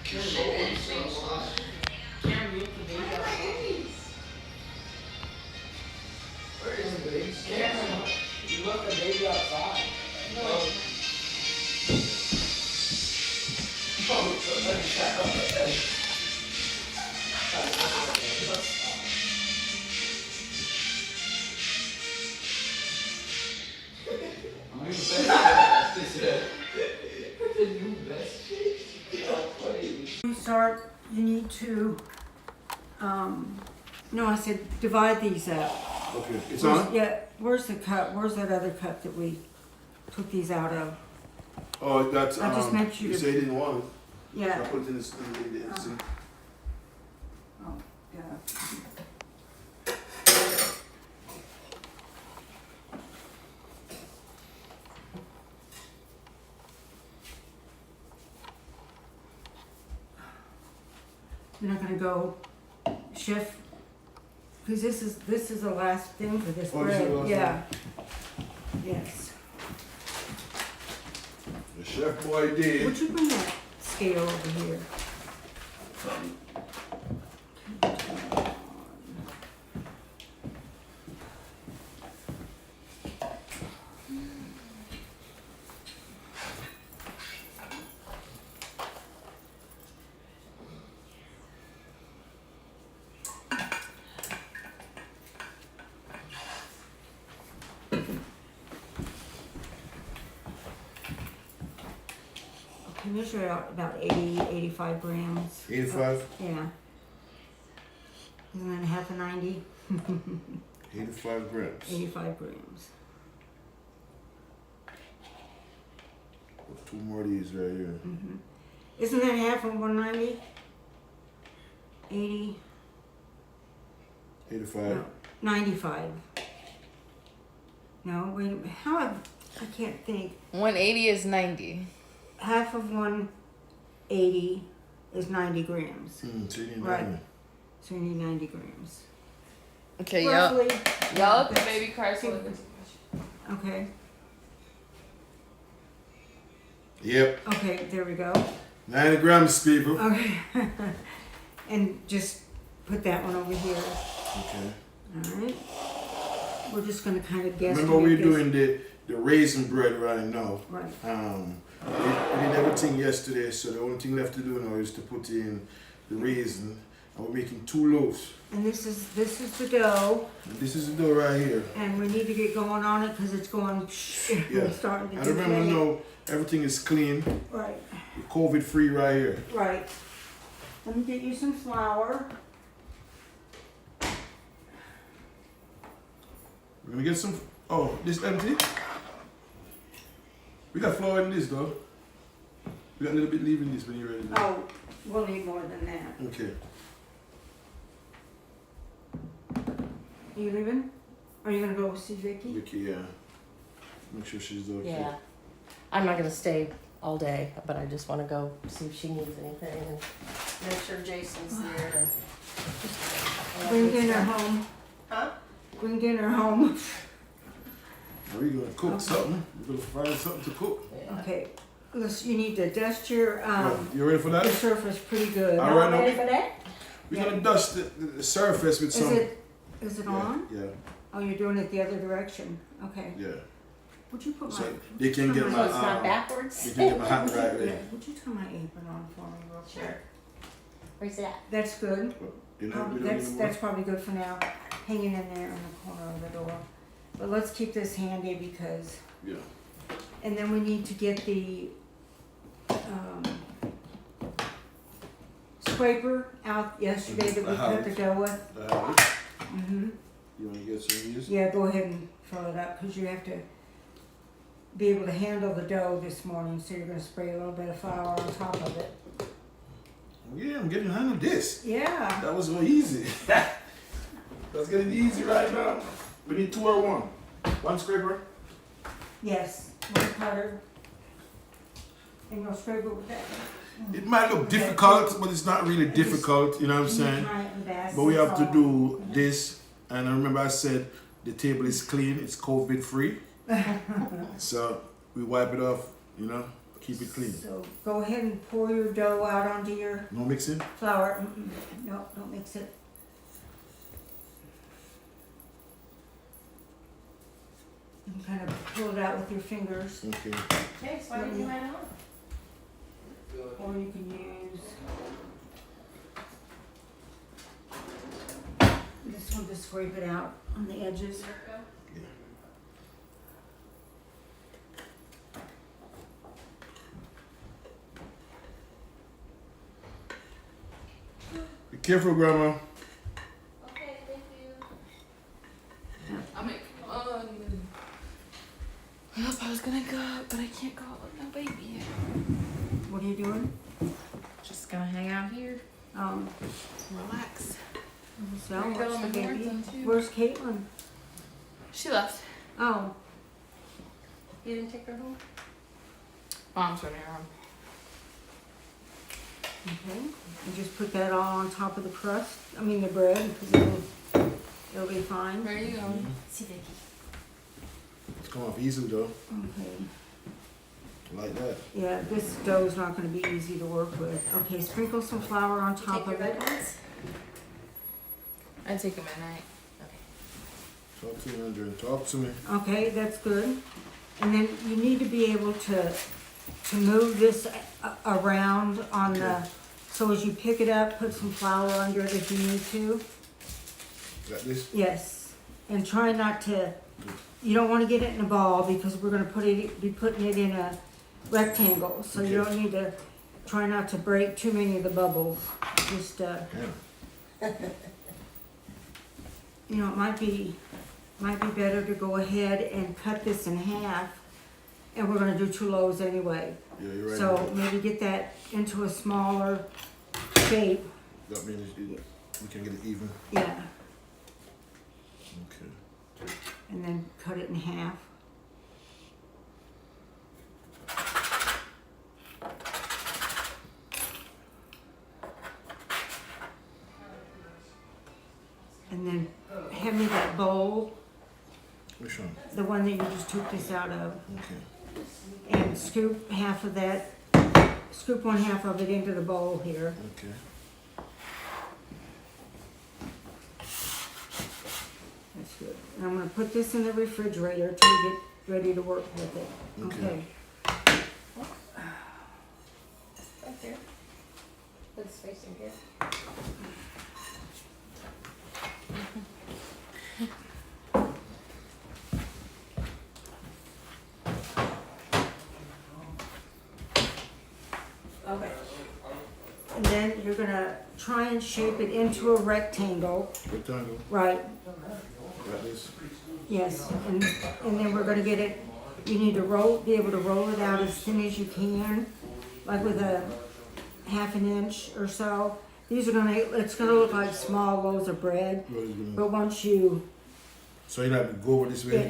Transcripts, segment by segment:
You left the baby outside. No. You start, you need to, no, I said divide these up. Okay, it's on? Yeah, where's the cup? Where's that other cup that we took these out of? Oh, that's, I just meant you you to- say you didn't want it. Yeah. I put it in this, see. Oh, yeah. You're not gonna go chef, because this is the last thing for this Oh, this is bread. the last Yeah. Yes. The chef boy did. Would you bring that scale over here? Okay, measure out about 80, 85 grams. 85? Yeah. And then half a 90, 85 grams. 85 grams. Two more of these right here. Isn't that half of 190? 80, 85. no, 95. No, wait a minute. I can't think. 180 is 90. Half of 180 is 90 grams. So you need Right. 90. So you need 90 grams. Okay, y'all. Roughly. Y'all let the That's- baby cry so we can- Okay. Yep. Okay, there we go. 90 grams, people. Okay. And just put that one over here. Okay. Alright. We're just gonna kind of guess. Remember we're doing the raisin bread right now. Right. We did everything yesterday, so the only thing left to do now is to put in the raisin. And we're making 2 loaves. And this is the dough, And this is the dough right here. and we need to get going on it because it's going. Yeah. Starting to And remember deflate. now, everything is clean, Right. COVID free right here. Right. Let me get you some flour. We're gonna get some. Oh, this empty? We got flour in this though. We got a little bit leaving this when you're ready. Oh, we'll need more than that. Okay. Are you leaving? Are you gonna go see Vicky? Vicky, yeah. Make sure she's okay. Yeah. I'm not gonna stay all day, but I just wanna go see if she needs anything and make sure Jason's there and. Bring dinner home. Huh? Bring dinner home. Are we gonna cook Okay. something? We're gonna find something to cook. Yeah. Okay. You need to dust your You ready for the that? surface pretty good. All right, now Ready for that? we're gonna dust the surface with Is some. it Yeah, on? Yeah, Oh, you're doing it the other direction. Okay. yeah. Would you put my? So they can get So my it's not they backwards? can get my hat Would you, right yeah, there. would you turn my apron on for me real quick? Sure. Where's it at? That's good. You know, Probably, we don't need more. that's probably good for now. Hanging in there in the corner of the door. But let's keep this handy because, Yeah. and then we need to get the scraper out yesterday that we cut the dough with. Mm-hmm. You wanna get some of these? Yeah, go ahead and fill it up because you have to be able to handle the dough this morning. So you're gonna spray a little bit of flour on top of it. Yeah, I'm getting a hand of this. Yeah. That was so easy. That's getting easy right now. We need 2 or 1. 1 scraper. Yes. One cutter. And you'll scraper with that. It might look difficult, but it's not really difficult, you know what I'm saying? But we have to do this, and I remember I said the table is clean, it's COVID free. So we wipe it off, you know, keep it clean. So go ahead and pour your dough out onto your No mixing? flour. No, don't mix it. You can kind of pull it out with your fingers, Okay. Okay, so why didn't you add on? or you can use this one to scrape it out on the edges. Be careful, Grandma. Okay, thank you. I'll make fun. I was gonna go out, but I can't go out with my baby. What are you doing? Just gonna hang out here, relax. So, There you go, watch the my baby. horns on too. Where's Caitlin? She left. Oh, You didn't take her home? Mom's running around. okay. And just put that all on top of the crust. I mean the bread, because it'll be fine. Where are you going? See Vicky. It's come off easy though. Okay. Like that. Yeah, this dough's not going to be easy to work with. Okay, sprinkle some flour on top Take your of it. red ones? I take them at night. Talk to me, Andrew. Talk to me. Okay, that's good. And then you need to be able to move this around on the, so as you pick it up, put some flour under it if you need to. Like this? Yes. And try not to, you don't want to get it in a ball because we're going to be putting it in a rectangle. So you Okay. don't need to, try not to break too many of the bubbles. Just, Yeah. you know, it might be better to go ahead and cut this in half, and we're gonna do 2 loaves anyway. Yeah, you're right. So maybe get that into a smaller shape, That means we can get it even. yeah, Okay. and then cut it in half. And then hand me that bowl, Which one? the one that you just took this out of, Okay. and scoop half of that, scoop 1/2 of it into the bowl here. Okay. That's good. And I'm gonna put this in the refrigerator till you get ready to work with it. Okay. Okay. Right there. It's facing here. Okay. And then you're gonna try and shape it into a rectangle, Rectangle. right? Like this. Yes, and then we're gonna get it, you need to be able to roll it out as thin as you can, like with a 1/2 inch or so. These are it's gonna look like small loaves of bread, What is gonna- but once you, So you like to go over this way?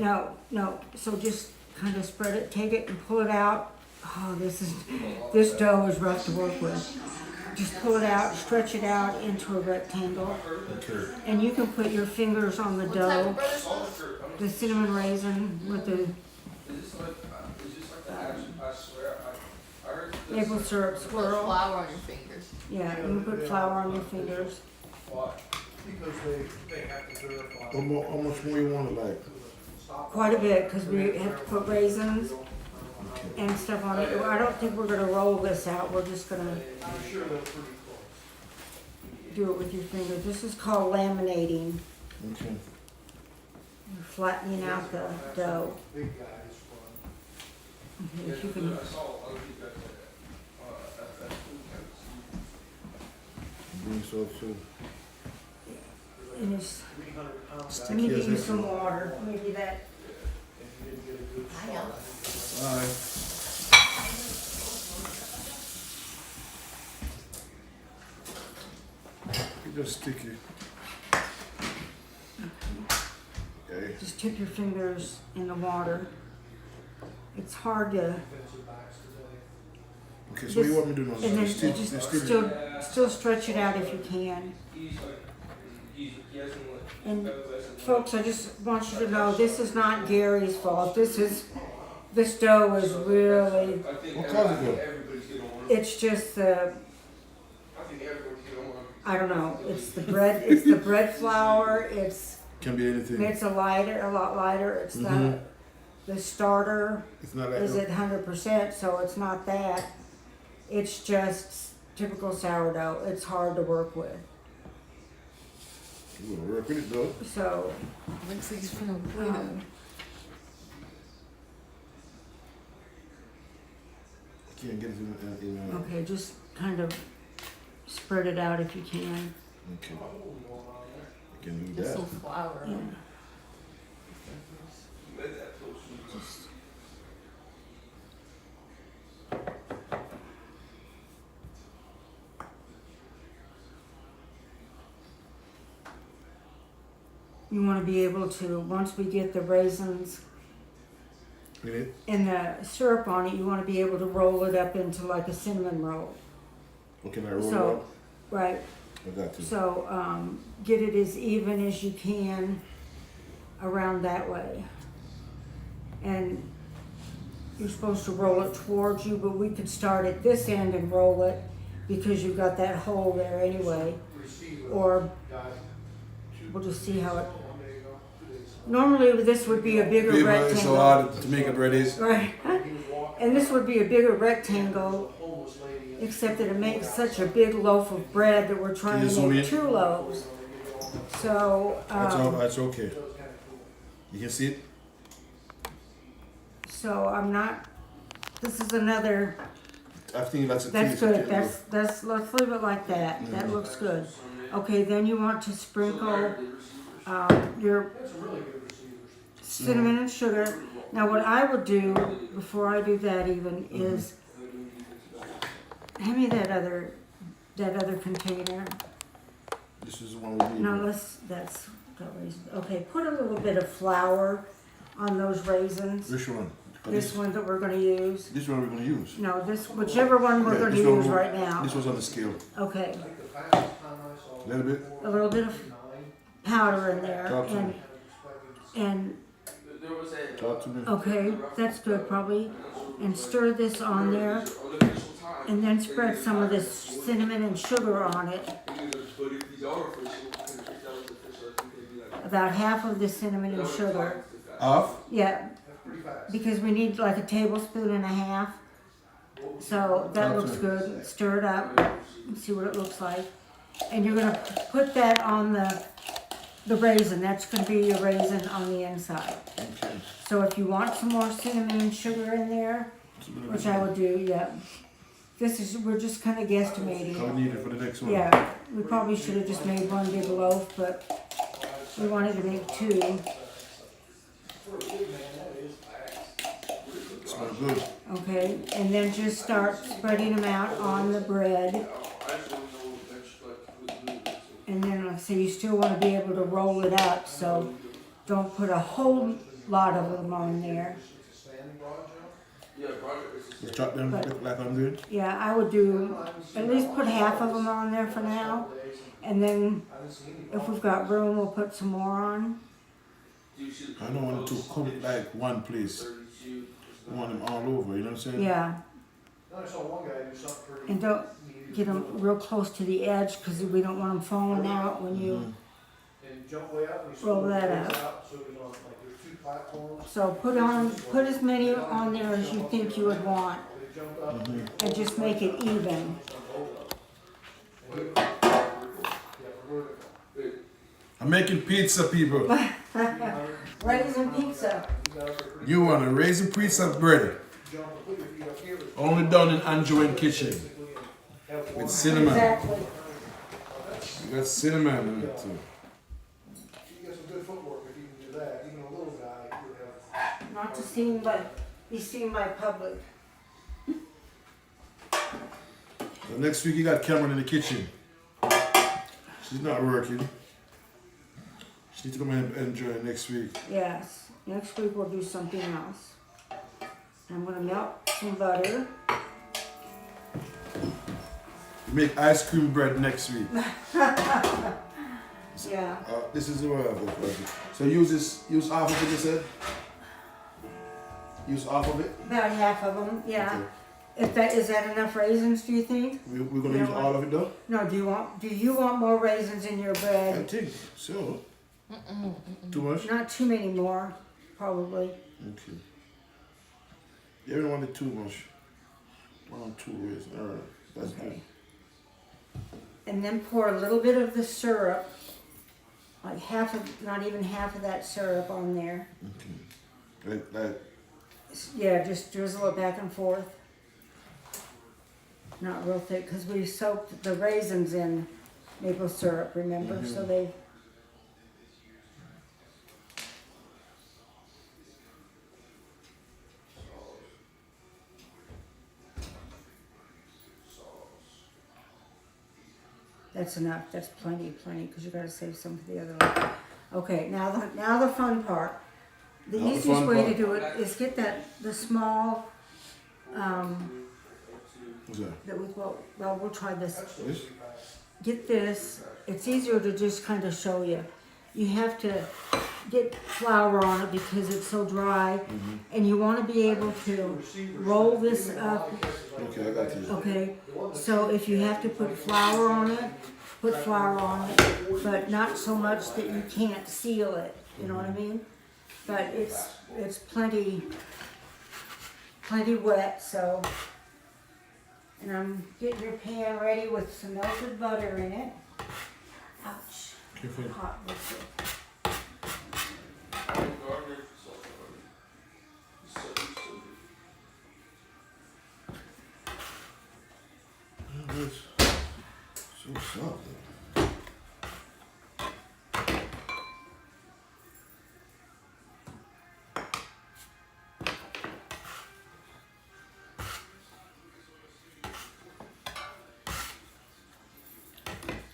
no, so just kind of spread it, take it and pull it out. Oh, this dough is rough to work with. Just pull it out, stretch it out into a rectangle, Okay. and you can put your fingers on the dough, the cinnamon raisin with the Is this like I swear, I heard this. maple syrup Put swirl. flour on your fingers. Yeah, you can put flour on your fingers. Why? Because they have to verify. How much more you want to like? Quite a bit, because we have to put raisins and stuff on it. I don't think we're gonna roll this out, we're just gonna I'm sure they're pretty close. do it with your fingers. This is called laminating. Okay. You're flattening out the dough. Big guys from. Okay, if you can, I saw other people at food camps. Bring so too. and just, 300 pounds. let me Sticky get as you it- some water, maybe that, If you didn't get a good I know. Alright. You just sticky. Okay. just dip your fingers in the water. It's hard to, defensive backs today. Okay, so what you want me to do now? and then Just you stick- just just stick- still stretch it out if you can. He's like, he hasn't let. And folks, I just want you to know, this is not Gary's fault. This This dough is really, I think What color is it? everybody's getting on. it's just I think everybody's getting on. I don't know, it's the bread flour, Can be anything. it's a lot lighter, it's not, the starter It's not like is at 100%, so it's not that. It's just typical sourdough, it's hard to work with, We're gonna work with it though. so, Looks like he's from Play-Doh. Can't get it in okay, just kind of spread it out if you can. okay. You can do Just that. some flour. Yeah. Let that toast you. Just, you want to be able to, once we get the raisins In it? and the syrup on it, you want to be able to roll it up into like a cinnamon roll. Or can I roll So, it up? right, I got to. so get it as even as you can around that way. And you're supposed to roll it towards you, but we could start at this end and roll it because you've got that hole there anyway. Or we'll just see how it. Normally this would be a bigger It's rectangle. so hard to make it ready. Right. And this would be a bigger rectangle, except that it makes such a big loaf of bread that we're trying you to zoom make in? 2 loaves. So, That's okay. You can see it? so I'm not, this is another, I think that's a that's taste. good, let's leave it like that, that looks good. Okay, then you want to sprinkle, your cinnamon and sugar. Now what I would do, before I do that even, is, hand me that other container. This is the one we need. No, that's got raisins. Okay, put a little bit of flour on those raisins. Which one? This one that we're gonna use. This one we're gonna use. No, whichever one we're Yeah, gonna this one use will- right now. This one's on the scale. Okay, A little bit. a little bit of powder in there, Talk to me. and There was a. Talk to me. okay, that's good probably. And stir this on there, and then spread some of this cinnamon and sugar on it. About half of the cinnamon and sugar. Off? Yeah, because we need like a tablespoon and a half. So that looks good. Stir it up and see what it looks like. And you're gonna put that on the raisin. That's gonna be your raisin on the inside. Okay. So if you want some more cinnamon and sugar in there, which I would do, yeah. We're just kind of guesstimating. I need it for the next one. Yeah, we probably should have just made one big loaf, but we wanted to make 2. Smells good. Okay, and then just start spreading them out on the bread. And then, like I say, you still want to be able to roll it up, so don't put a whole lot of them on there. You chop them like I'm doing? Yeah, I would do, at least put half of them on there for now. And then, if we've got room, we'll put some more on. I don't want it to come like one place. I want them all over, you know what I'm saying? Yeah. And don't get them real close to the edge, because we don't want them falling out when you roll that up. So put as many on there as you think you would want, and just make it even. I'm making pizza, people. Raisin pizza. You want a raisin pizza bread? Only done in Aunt Joanne kitchen with cinnamon. Exactly. You got cinnamon in it too. Not to be seen by public. So next week you got Cameron in the kitchen. She's not working. She needs to come and enjoy it next week. Yes. Next week we'll do something else. I'm gonna melt some butter. We make ice cream bread next week. Yeah. This is the way I go. So use half of it, you said? Use half of it. About half of them, yeah. Okay. Is that enough raisins, do you think? We're gonna You use know all of it though. No, do you want more raisins in your I bread? think so. Too much. Not too many more, probably. Okay. You don't want it too much. 1 or 2 raisins. All right. That's Okay. And then pour a little bit of the syrup, like not even half of that syrup on there. good. Okay. Like Yeah, just drizzle it back and forth. Not real thick, because we soaked the raisins in maple syrup, remember? So they. That's enough. That's plenty, because you gotta save some for the other one. Okay, now the fun part. The Now the easiest fun way to part. do it is get the small. what's that? We'll try this. This? Get this. It's easier to just kind of show you. You have to get flour on it because it's so dry, and you want to be able to roll this up. Okay, I got you. Okay, so if you have to put flour on it, put flour on it, but not so much that you can't seal it. You know what I mean? But it's plenty wet. So, and I'm getting your pan ready with some melted butter in it. Ouch! Careful. Hot with it. Oh, that's so soft.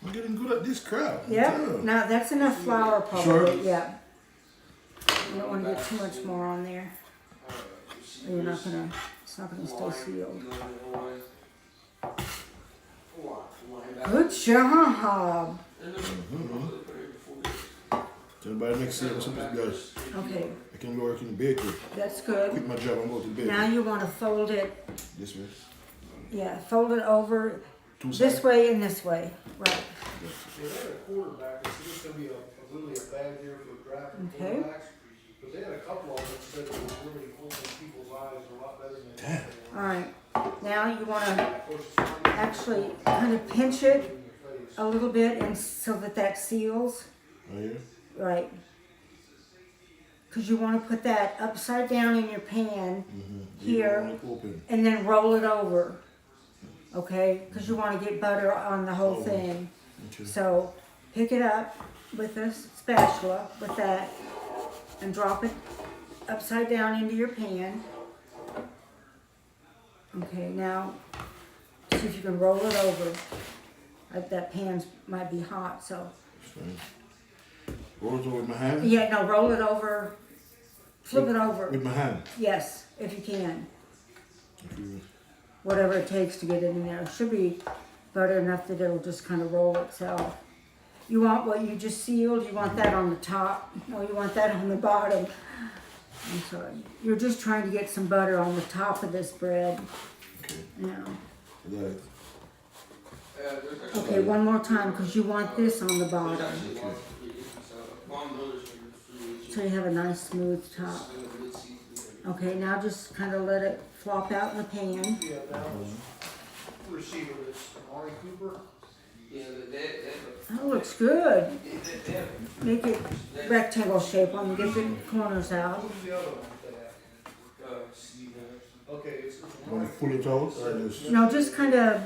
I'm getting good at this crap. Yep. Yeah. Now that's enough flour, probably. Sure. Yeah. You don't want to get too much more on there. Or you're not gonna. It's not gonna stay sealed. Good job. So by the next year, I'm supposed to be Okay, I can go work in the bakery. that's good. Quit my job and go to the bakery. Now you want to fold it. This way. Yeah, fold it over Two this sides. way and this way. Right. They had a quarterback, it's just gonna be really a bad year for drafting Okay. quarterbacks. But they had a couple of them that said it was really opening people's eyes a lot better than. Damn. All right. Now you want to Of course, it's funny, actually kind of pinch it in your face. a little bit, and so that seals. Oh yeah? Right. Because you want to put that upside down in your pan here, You want it open. and then roll it over. Okay? Because you want to get butter on the whole Oh. thing. Okay. So pick it up with a spatula with that and drop it upside down into your pan. Okay, now see if you can roll it over. That pan might be hot, so. Fine. Roll it over with my hand? Yeah, no, roll it over. Flip it over. With my hand. Yes, if you can. Okay. Whatever it takes to get it in there. It should be butter enough that it'll just kind of roll itself. You want what you just sealed, you want that on the top. No, you want that on the bottom. I'm sorry. You're just trying to get some butter on the top of this bread. Okay. Now. Right. Okay, one more time, because you want this on the bottom. So you have a nice smooth top. Okay, now just kind of let it flop out in the pan. Yeah, that was receiver that's Ari Cooper. That looks good. Make it rectangle shape when you get the corners out. Who's the other one that they have? Okay, it's Want to pull it out or just? No, just kind of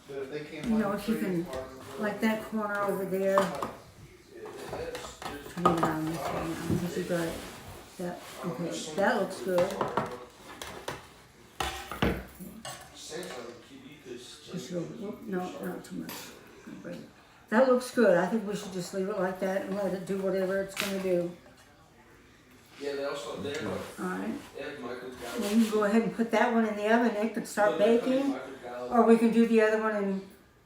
but if they can't You know, find if you the can- trading partner, like that corner over there. Turn it around this way now, because you got it. That, okay, that looks good. Just a little- whoop, no, not too much. Bring it. That looks good. I think we should just leave it like that and let it do whatever it's gonna do. Yeah, they also, they have, Alright, they have Michael then you can go ahead and put that one in the oven. It could start baking. Or we can do the other one and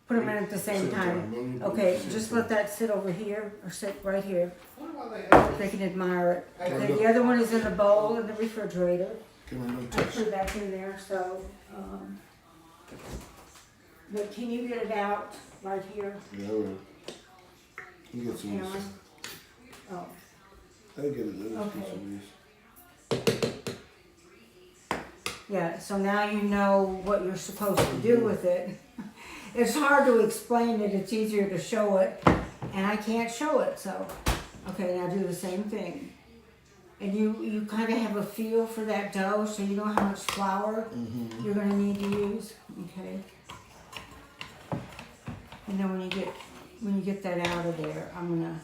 put them in at the same time. Okay, just let that sit over here, or sit right here. I wonder why they have They can admire it. Okay, the other one is in the bowl in the refrigerator. Come on, don't I touch. put that in there, so, but can you get it out right here, Yeah, I will. You get some of Cameron? this. Oh, I get it. Let's get Okay. some of this. yeah, so now you know what you're supposed to do with it. It's hard to explain it, it's easier to show it, and I can't show it, so, okay, now do the same thing. And you kind of have a feel for that dough, so you know how much flour you're gonna need to use, okay? And then when you get that out of there, I'm gonna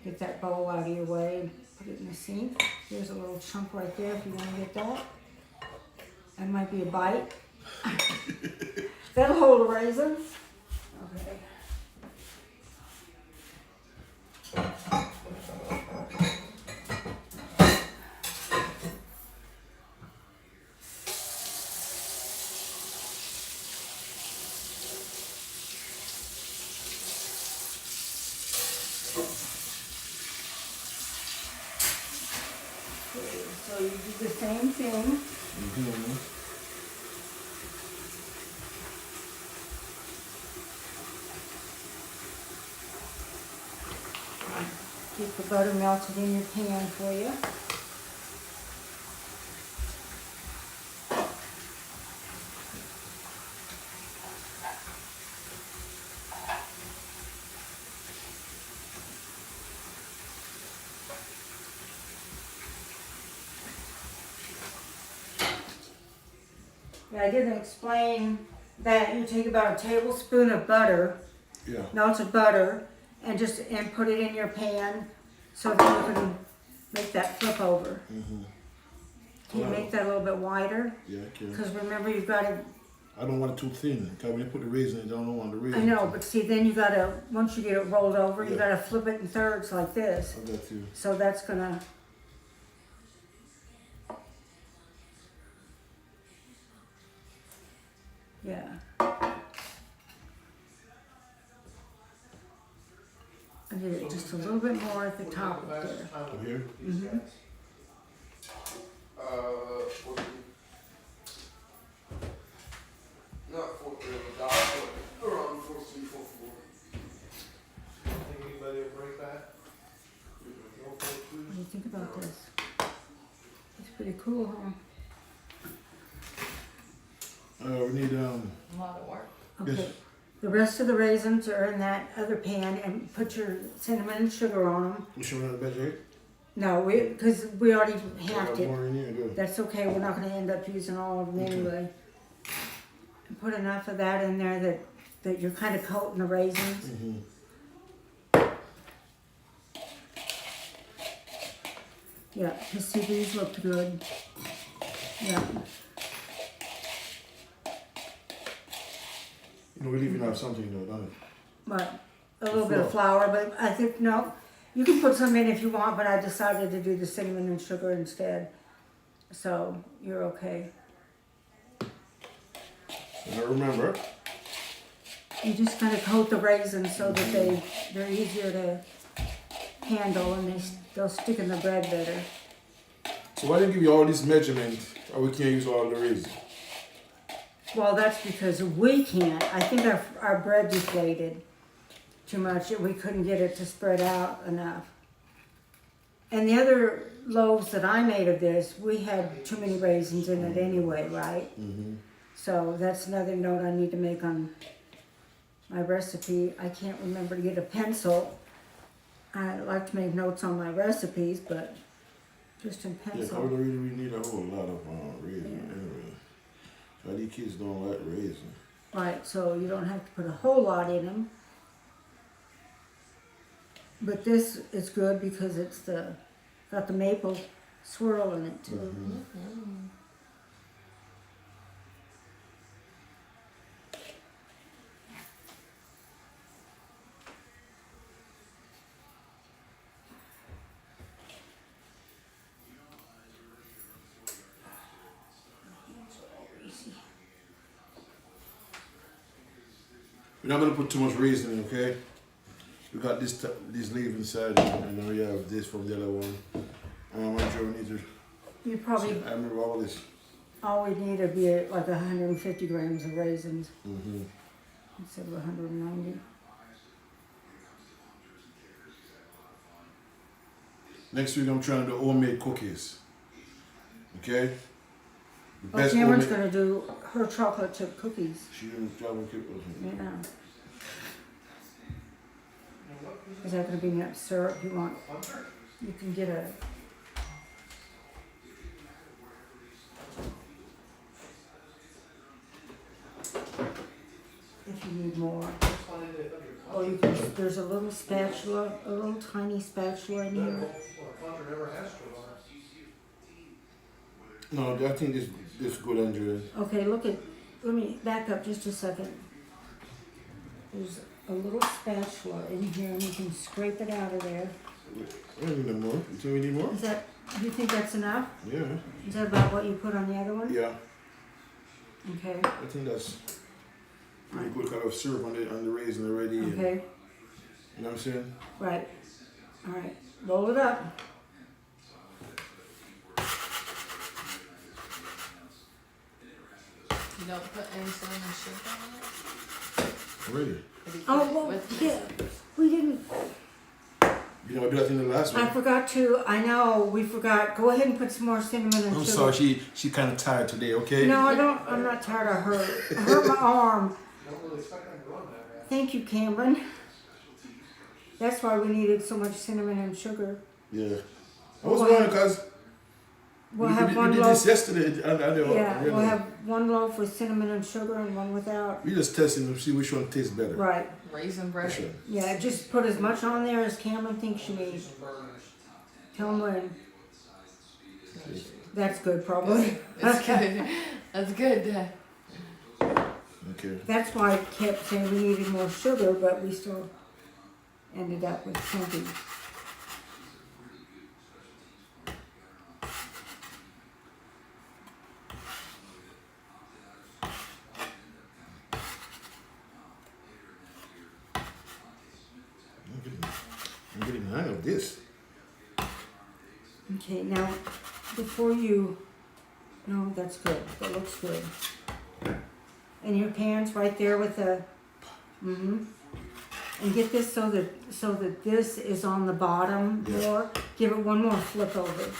get that bowl out of your way and put it in the sink. There's a little chunk right there if you wanna get that. That might be a bite. That'll hold the raisins. Okay. So you do the same thing. Get the butter melted in your pan for you. Yeah, I didn't explain that you take about a tablespoon of butter, Yeah. melted butter, and put it in your pan so that you can make that flip over. Can you make that a little bit wider? Yeah, I can. Because remember you've got to, I don't want it too thin. Because when you put the raisin in, I don't want the raisin. I know, but see then you got to, once you get it rolled over, you Yeah. got to flip it in thirds like this. I got you. So that's gonna, yeah. I did it just a little bit more at the top up there. Up here? What is it? Not 4 but around 4-3, 4-4. Think anybody will break that? What do you think about this? It's pretty cool, huh? We need A lot of work. Okay. Yes. The rest of the raisins are in that other pan, and put your cinnamon and sugar on them. You sure we're not bad, right? No, because we already halved it. More in here, good. That's okay, we're not gonna end up using all of them Okay. anyway. And put enough of that in there that you're kind of coating the raisins. Yeah, you see these look good. Yeah, You know, we leave out something though, don't it? but a little bit of flour, but I think, no, you can put some in if you want, but I decided to do the cinnamon and sugar instead. So, you're okay. And I remember, You just kind of coat the raisins so that they're easier to handle and they'll stick in the bread better. so why didn't give you all this measurement, or we can't use all the raisins? Well, that's because we can't. I think our bread deflated too much. We couldn't get it to spread out enough. And the other loaves that I made of this, we had too many raisins in it anyway, right? So that's another note I need to make on my recipe. I can't remember to get a pencil. I like to make notes on my recipes, but just in Yeah, pencil. we really need a whole lot of raisins anyway. So these kids don't like raisins. Right, so you don't have to put a whole lot in them. But this is good because it's got the maple swirl in it too. We're not gonna put too much raisin in, okay? We got this leaf inside, and then we have this from the other one. I'm sure we need to You probably, I remember all this. all we need would be like 150 grams of raisins Mm-hmm. instead of 190. Next week I'm trying to do homemade cookies. Okay? The Oh, best Cameron's homemade. gonna do her chocolate chip cookies. She didn't travel cookies. Yeah. Is that gonna be enough syrup you want? You can get a, if you need more. Or you can, there's a little spatula, a little tiny spatula in here. Plunger never has to on it. No, I think this good, Andrea. Okay, look at, let me back up just a second. There's a little spatula in here and you can scrape it out of there. I don't need more. You think we need more? Is that, do you think that's enough? Yeah. Is that about what you put on the other one? Yeah. Okay, I think that's pretty good kind of syrup on the raisin already. And, okay, you know what I'm saying? right. All right, roll it up. You don't put any cinnamon sugar on it? Already. Or do you Oh, put it well, with yeah, it? we didn't, You know, I do that in the last I one. forgot to, I know, we forgot. Go ahead and put some more cinnamon and I'm sugar. sorry, she kind of tired today, okay? No, I'm not tired of her. I hurt my arm. Don't really expect them to run that fast. Thank you, Cameron. That's why we needed so much cinnamon and sugar. Yeah. I was We'll wondering have- because We'll we have did one this loaf. yesterday. Yeah, we'll have one loaf with cinnamon and sugar and one without. We just testing to see which one tastes better. Right. Raisin For bread. sure. Yeah, just put as much on there as Cameron thinks you need. Tell him when. That's good, probably. That's good. That's good. Okay. That's why I kept saying we needed more sugar, but we still ended up with plenty. I'm getting the hang of this. Okay, now, before you, no, that's good, that looks good. And your pan's right there with the, And get this so that this is on the bottom Yeah. more. Give it one more flip over.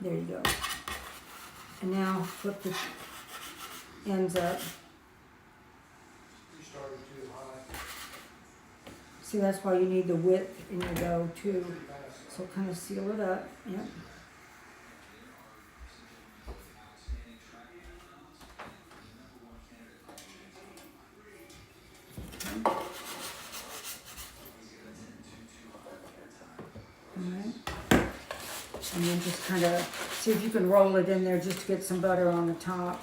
There you go. And now flip the ends up. You started too high. See, that's why you need the width in your dough too. Pretty fast. So kind of seal it up, yep. Alright. And then just kind of see if you can roll it in there just to get some butter on the top.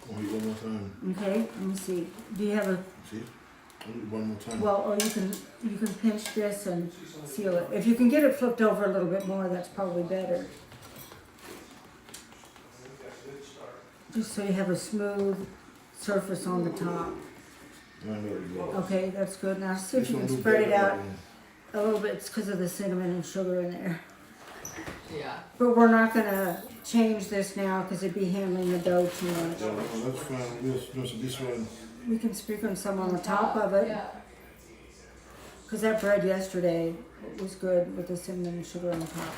I'll do one more time. Okay, let me see. Do you have a, See? I'll do one more time. well, or you can pinch this and seal it. If you can get it flipped over a little bit more, that's probably better. I think that's a good start. Just so you have a smooth surface on the top. No, no, no. Okay, that's good. Now see if This you one can do spread it better, out a little bit. It's because of the cinnamon and sugar in there. Yeah. But we're not gonna change this now because it'd be handling the dough too much. Yeah, no, that's fine. Yes, no, so this one. We can sprinkle some on the top of it. Yeah. Because that bread yesterday was good with the cinnamon and sugar on the top.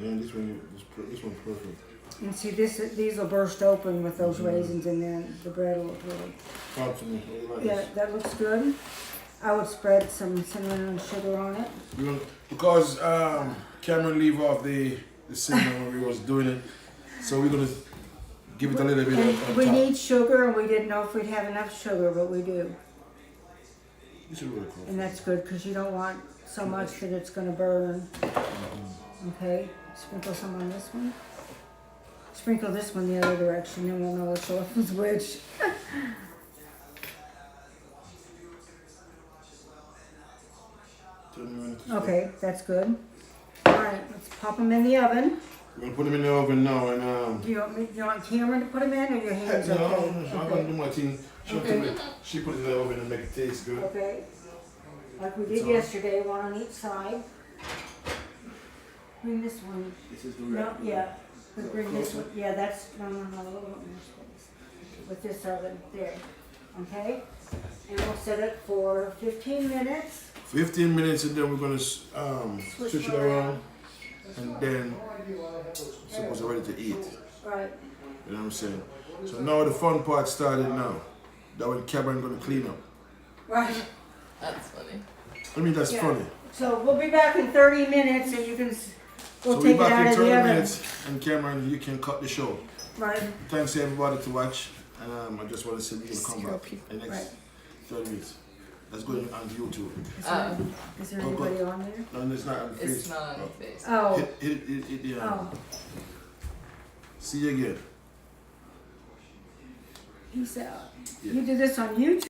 Yeah, this one, this one's perfect. And see, these will burst open with those raisins in there. And the bread will look really. Talk to me. What about Yeah, this? that looks good. I would spread some cinnamon and sugar on it. You know, because Cameron leave off the cinnamon when we was doing it, so we're gonna give it a little bit And on we top. need sugar, and we didn't know if we'd have enough sugar, but we do. This is really cool. And that's good because you don't want so much that it's gonna burn. Okay, sprinkle some on this one. Sprinkle this one the other direction, then we'll know which one was which. Tell me when it's Okay, that's good. All right, let's pop them in the oven. We're gonna put them in the oven now and Do you want Cameron to put them in or your hands no, okay? I'm gonna do my thing. Okay. She put it in the oven and make it taste good. Okay. Like we did yesterday, one on each side. Bring this one. This is the No, yeah. Bring this one. Yeah, that's, no, a little bit more space. With this oven, there. Okay? And we'll set it for 15 minutes. 15 minutes and then we're gonna switch it around and then suppose we're ready to eat. Right. You know what I'm saying? So now the fun part started now. That when Cameron gonna clean up. Right. That's funny. I mean that's Yeah. funny. So we'll be back in 30 minutes and you can, we'll So take we're it back out in of 30 the oven. minutes and Cameron you can cut the show. Right. Thanks everybody to watch and I just want to say we're gonna come Zero back people. in the Right. next 30 minutes. Let's go on YouTube. Is there Oh, good. anybody on there? No, it's not on It's Facebook. not on face. Oh. Hit the Oh. See you again. Peace out. Yeah. You did this on YouTube?